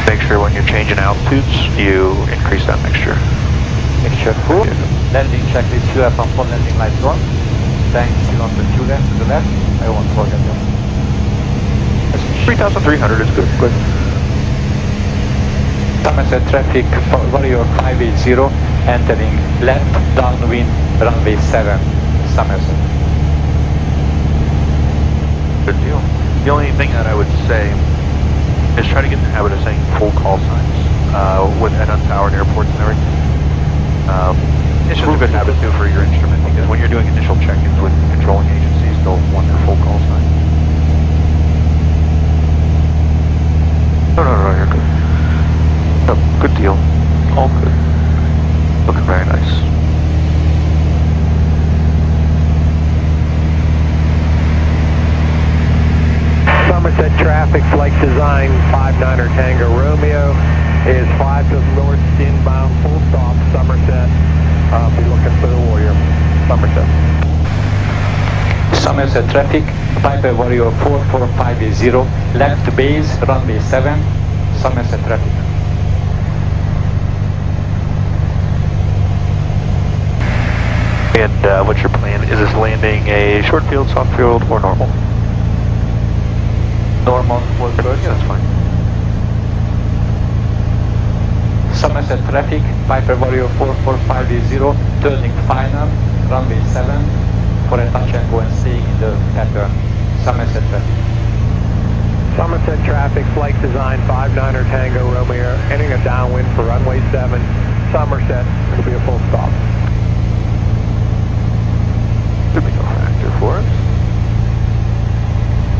Make sure when you're changing altitudes, you increase that mixture. Mixture full. Landing checklist, fuel pump on, landing lights on. Tanks on the fuel end to the left. I won't forget them. 3,300 is good. Good. Somerset traffic, Warrior 580, entering left, downwind, runway 7, Somerset. Good deal. The only thing that I would say is try to get in the habit of saying full call signs with and unpowered airports and everything. It's just a good habit too for your instrument, because when you're doing initial check-ins with controlling agencies, they'll want your full call sign. No, you're good. No, good deal. All good. Looking very nice. Somerset traffic, flight design 59er Tango Romeo is 5 to the north, inbound, full stop, Somerset. Be looking for the Warrior, Somerset. Somerset traffic, Piper Warrior 44580, left base, runway 7, Somerset traffic. And what's your plan? Is this landing a short field, soft field, or normal? Normal, full good. Yeah, that's fine. Somerset traffic, Piper Warrior 44580, turning final, runway 7, for a touch and go and staying in the pattern, Somerset traffic. Somerset traffic, flight design 59er Tango Romeo, entering a downwind for runway 7, Somerset. It'll be a full stop. Could be no factor for us.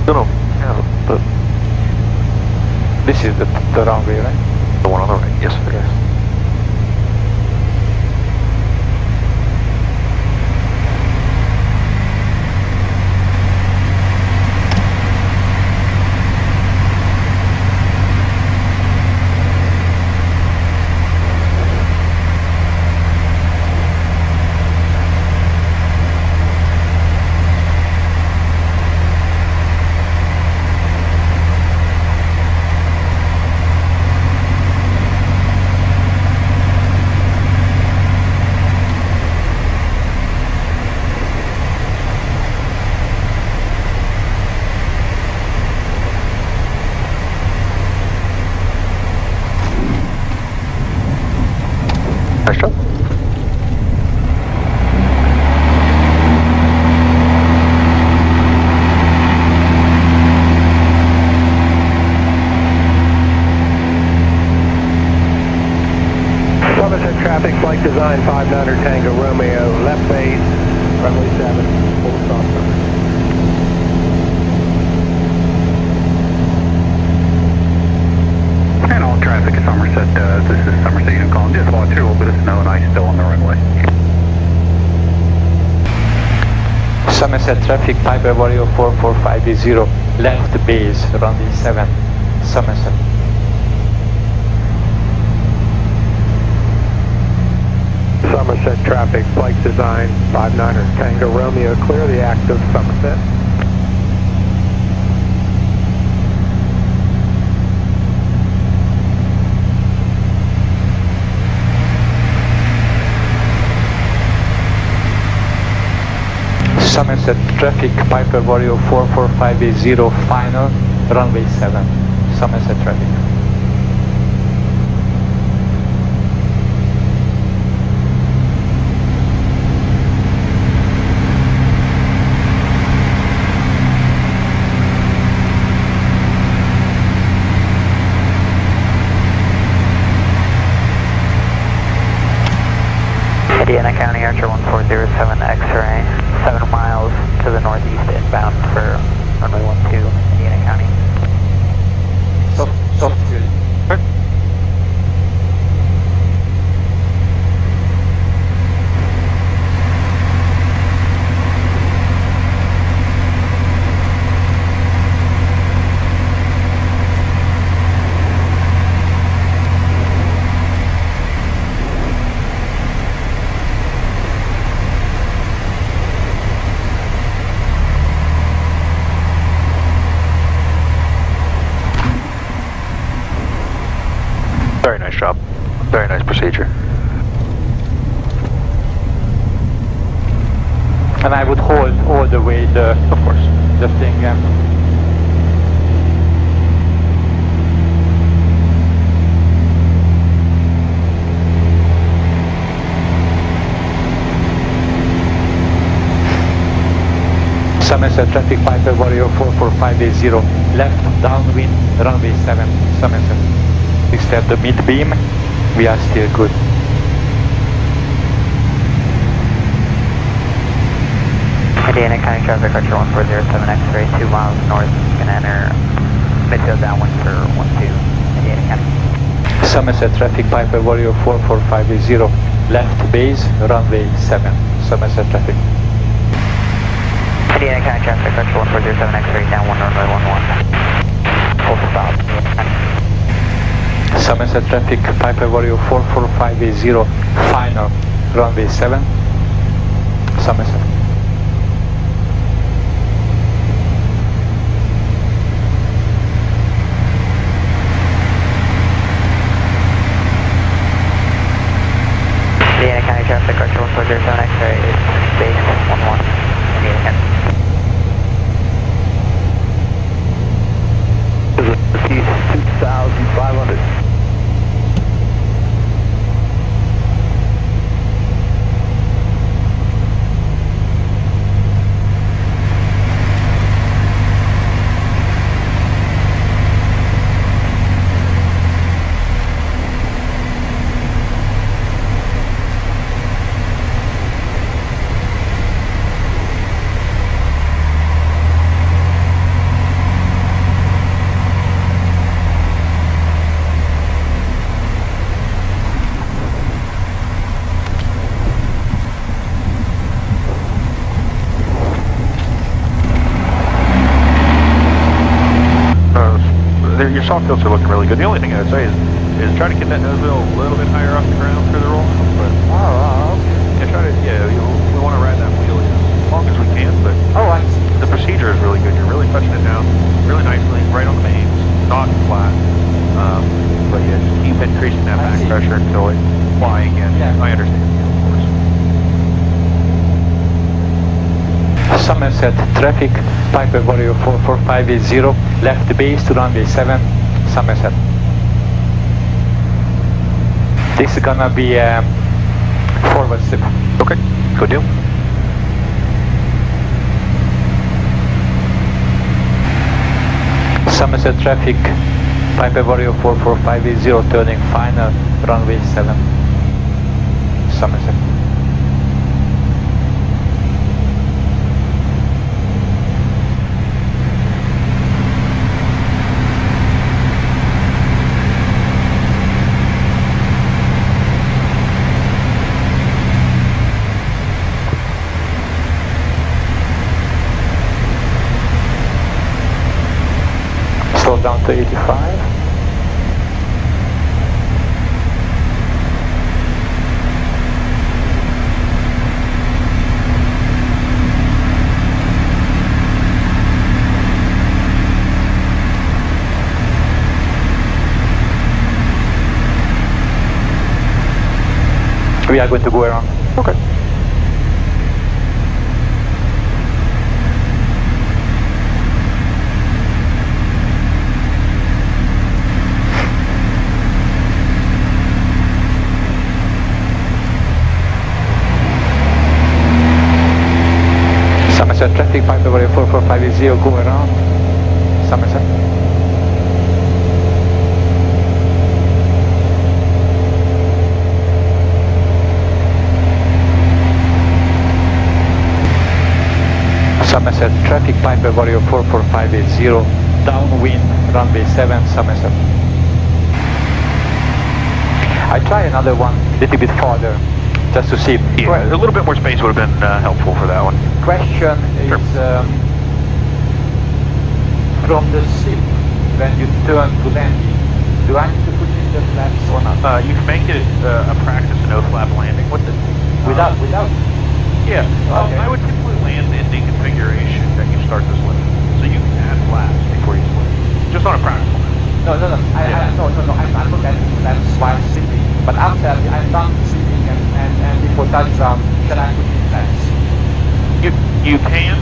No, yeah, but This is the runway, right? the one on the right. Yes, it is. Nice job. Somerset traffic, flight design 59er Tango Romeo, left base, runway 7, full stop. And all traffic at Somerset, this is Somerset Unit calling. Just watch here, a little bit of snow and ice still on the runway. Somerset traffic, Piper Warrior 44580, left base, runway 7, Somerset. Somerset traffic, flight design 59er Tango Romeo, clear the active Somerset. Somerset traffic, Piper Warrior 44580, final, runway 7, Somerset traffic. Indiana County Archer 1407 X-ray, 7 miles to the northeast inbound for runway 12, Indiana County. Soft fuel. Very nice job. Very nice procedure. And I would hold all the way the thing. Somerset traffic, Piper Warrior 44580, left downwind, runway 7, Somerset. Except the mid beam, we are still good. Indiana County traffic, Archer 1407 X-ray, 2 miles north, can enter midfield downwind for 12, Indiana County. Somerset traffic, Piper Warrior 44580, left base, runway 7, Somerset traffic. Indiana County traffic, Archer 1407 X-ray, downwind runway 11. Full stop. Somerset traffic, Piper Warrior 44580, final, runway 7, Somerset. Indiana County traffic, Archer 1407 X-ray, base 11, Indiana County. East 2,500. Your soft tilts are looking really good. The only thing I would say is try to get that nose wheel a little bit higher off the ground for the roll. But we want to ride that wheel as long as we can. But the procedure is really good. You're really touching it down really nicely, right on the mains, not flat. But yeah, just keep increasing that back pressure until it's flying again. Yeah. I understand. Somerset traffic, Piper Warrior 44580, left base to runway 7, Somerset. This is gonna be a forward slip. Okay, good deal. Somerset traffic, Piper Warrior 44580, turning final, runway 7, Somerset. Slow down to 85. We are going to go around. Okay. Somerset traffic, Piper Warrior 44580, go around. Somerset. Somerset traffic, Piper Warrior 44580, downwind, runway 7, Somerset. I try another one, a little bit farther, just to see. Yeah, a little bit more space would have been helpful for that one. Question is, from the seat, when you turn to landing, do I need to put in the flaps or not? You can make it a practice no flap landing with it. Without? Yeah, Okay. I would typically land in the configuration that you start this with. So you can add flaps before you split. Just on a practical note. No. I'm looking at the flaps touchdown, shall I put in flags? You can.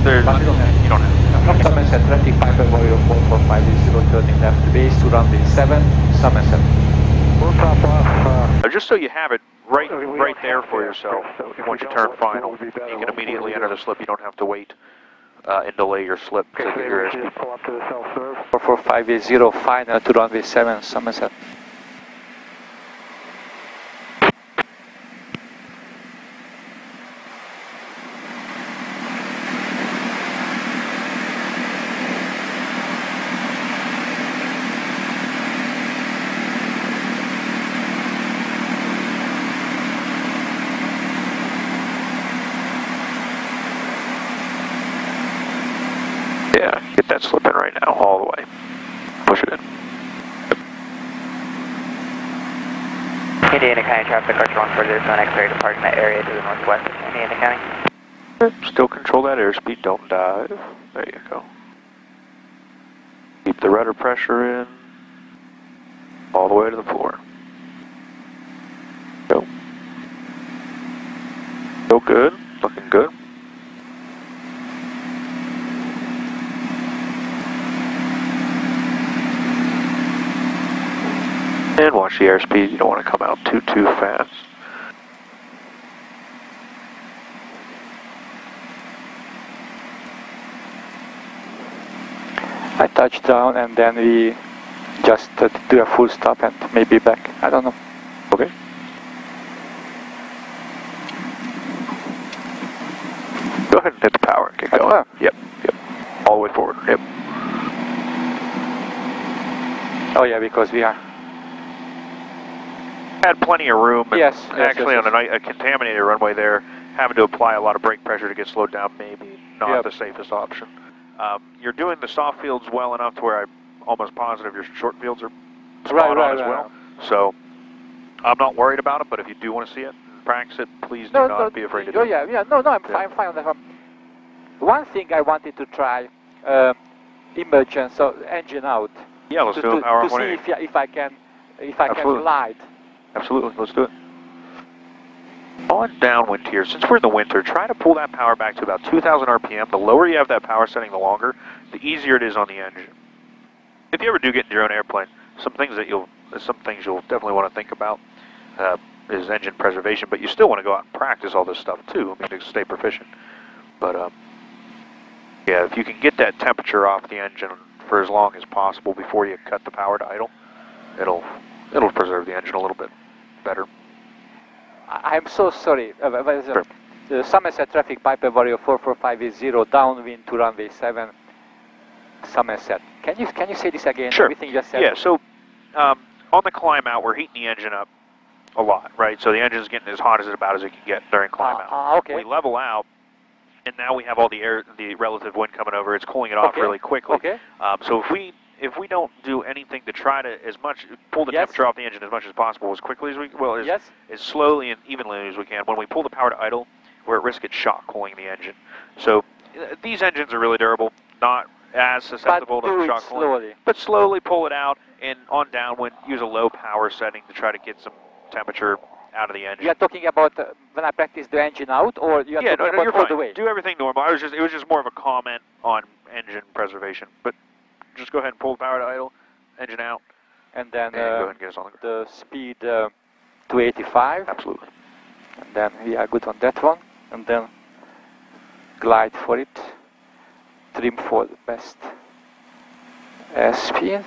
There's, But you don't have. You don't have. Somerset traffic, Piper Warrior 4450 turning left base to runway 7, Somerset. We'll top off. Just so you have it right there for yourself. Once you turn final, you can immediately enter the slip. You don't have to wait and delay your slip to get your airspeed. Just pull up to the self-serve. 44580 final to runway 7, Somerset. Yeah, get that slip in right now, all the way. Push it in. Indiana County traffic, Archer 140, X-ray departing that area to the northwest of Indiana County. Still control that airspeed, don't dive. There you go. Keep the rudder pressure in, all the way to the floor. Go. Go good, looking good. And watch the airspeed, you don't want to come out too fast. I touch down and then we just do a full stop and maybe back. I don't know. Okay. Go ahead and hit the power and get going. Yep. All the way forward. Yep. Oh yeah, because we are. Had plenty of room. And yes. Actually, on a contaminated runway there, having to apply a lot of brake pressure to get slowed down, maybe not the safest option. You're doing the soft fields well enough to where I'm almost positive your short fields are spot on as well. So I'm not worried about it, but if you do want to see it, practice it, please do not be afraid to do it. I'm fine on that one. One thing I wanted to try, emergence, so engine out. Yeah, let's do a power to see if I can glide. Absolutely, let's do it. On downwind here, since we're in the winter, try to pull that power back to about 2,000 RPM. The lower you have that power setting, the longer, the easier it is on the engine. If you ever do get in your own airplane, some things you'll definitely want to think about is engine preservation, but you still want to go out and practice all this stuff too, I mean, to stay proficient. But yeah, if you can get that temperature off the engine for as long as possible before you cut the power to idle, it'll preserve the engine a little bit better. I'm so sorry. The Somerset traffic, Piper Warrior 4450 downwind to runway 7, Somerset. Can you say this again? Sure. Everything you just said. Yeah. So on the climb out, we're heating the engine up a lot, right? So the engine's getting as hot as it can get during climb out. Okay. We level out, and now we have all the relative wind coming over. It's cooling it off really quickly. Okay. So if we don't do anything to try to pull the temperature off the engine as much as possible, as quickly as as slowly and evenly as we can, when we pull the power to idle, we're at risk of shock cooling the engine. So these engines are really durable, not as susceptible to shock cooling. But slowly pull it out, and on downwind, use a low power setting to try to get some temperature out of the engine. You are talking about when I practice the engine out, or you are talking about all the way? Do everything normal. It was just more of a comment on engine preservation, but just go ahead and pull the power to idle, engine out, and then go ahead and get us on the ground. The speed 285. Absolutely. And then we are good on that one, and then glide for it, trim for the best airspeed,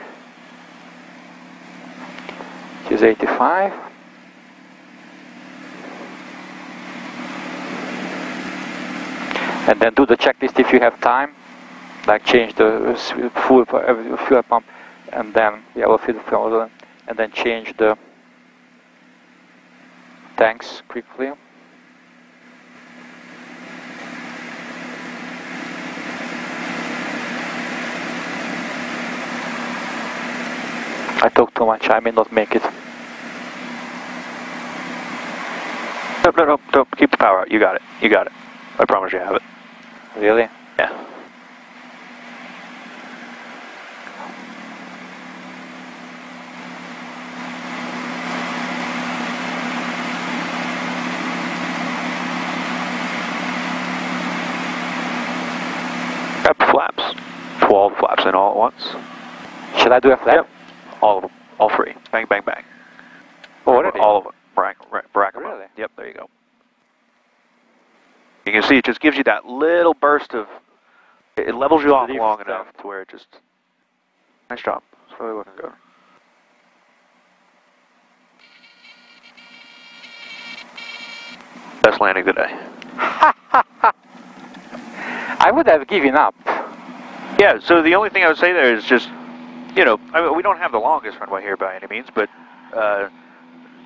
which is 85. And then do the checklist if you have time, like change the fuel pump, and then fill the fuel, and then change the tanks quickly. I talk too much, I may not make it. No, don't keep the power out. You got it. I promise you have it. Really? Yeah. once. Should I do a flap? Yep. All of them. All three. Bang, bang, bang. Already? All of them. Rack them Really? up. Yep, there you go. You can see it just gives you that little burst of... It levels you off long enough to where it just... Nice job. It's really looking good. Best landing today. I would have given up. Yeah, so the only thing I would say there is just, you know, I mean, we don't have the longest runway here by any means, but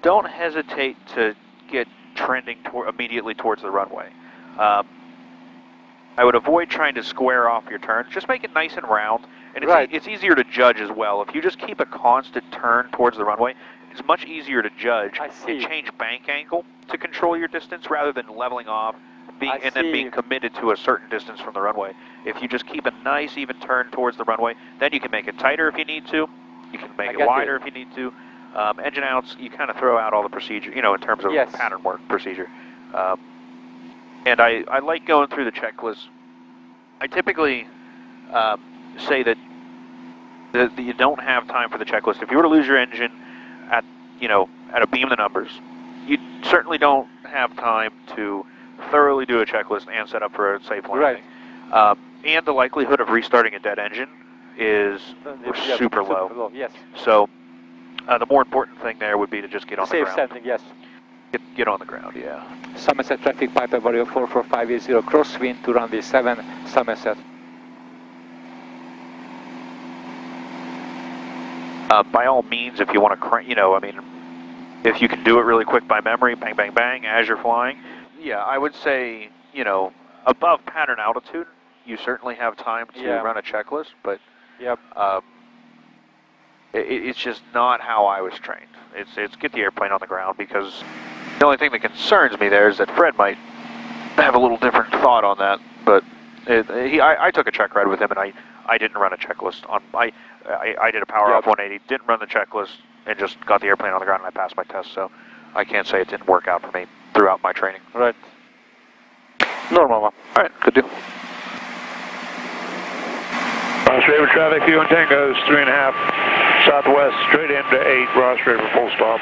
don't hesitate to get trending immediately towards the runway. I would avoid trying to square off your turns. Just make it nice and round, and it's easier to judge as well. If you just keep a constant turn towards the runway, it's much easier to judge and change bank angle to control your distance rather than leveling off and then being committed to a certain distance from the runway. If you just keep a nice even turn towards the runway, then you can make it tighter if you need to. You can make it wider if you need to. Engine outs, you kind of throw out all the procedure, you know, in terms of pattern work procedure. And I like going through the checklist. I typically say that you don't have time for the checklist. If you were to lose your engine at a beam of the numbers, you certainly don't have time to thoroughly do a checklist and set up for a safe landing. And the likelihood of restarting a dead engine is super low. Yes. So the more important thing there would be to just get on the ground. Safe landing, yes. Get on the ground, yeah. Somerset traffic, Piper Warrior 44580, crosswind to runway 7, Somerset. By all means, if you want to, I mean, if you can do it really quick by memory, bang, bang, bang, as you're flying, yeah, I would say, above pattern altitude, you certainly have time to run a checklist, but it's just not how I was trained. It's get the airplane on the ground, because the only thing that concerns me there is that Fred might have a little different thought on that, but I took a check ride with him, and I didn't run a checklist. I did a power off 180, didn't run the checklist, and just got the airplane on the ground, and I passed my test, so I can't say it didn't work out for me throughout my training. Right. Normal one. All right, good deal. Ross River traffic, view and Tango's 3.5, southwest, straight into 8, Ross River, full stop.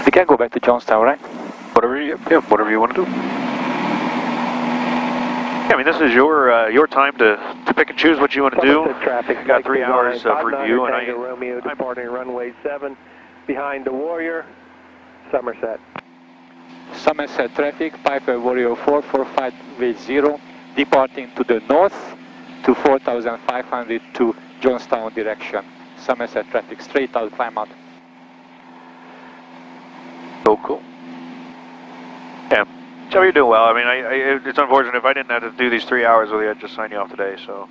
We can go back to Johnstown, right? Whatever you want to do. Yeah, I mean, this is your time to pick and choose what you want to do. Traffic, got 3 hours of review, and Romeo departing runway 7, behind the Warrior, Somerset. Somerset traffic, Piper Warrior 44580, departing to the north to 4,500 to Johnstown direction. Somerset traffic, straight out, climb out. Oh, cool. Yeah, Joe, you're doing well. I mean, it's unfortunate if I didn't have to do these 3 hours with you, I'd just sign you off today, so.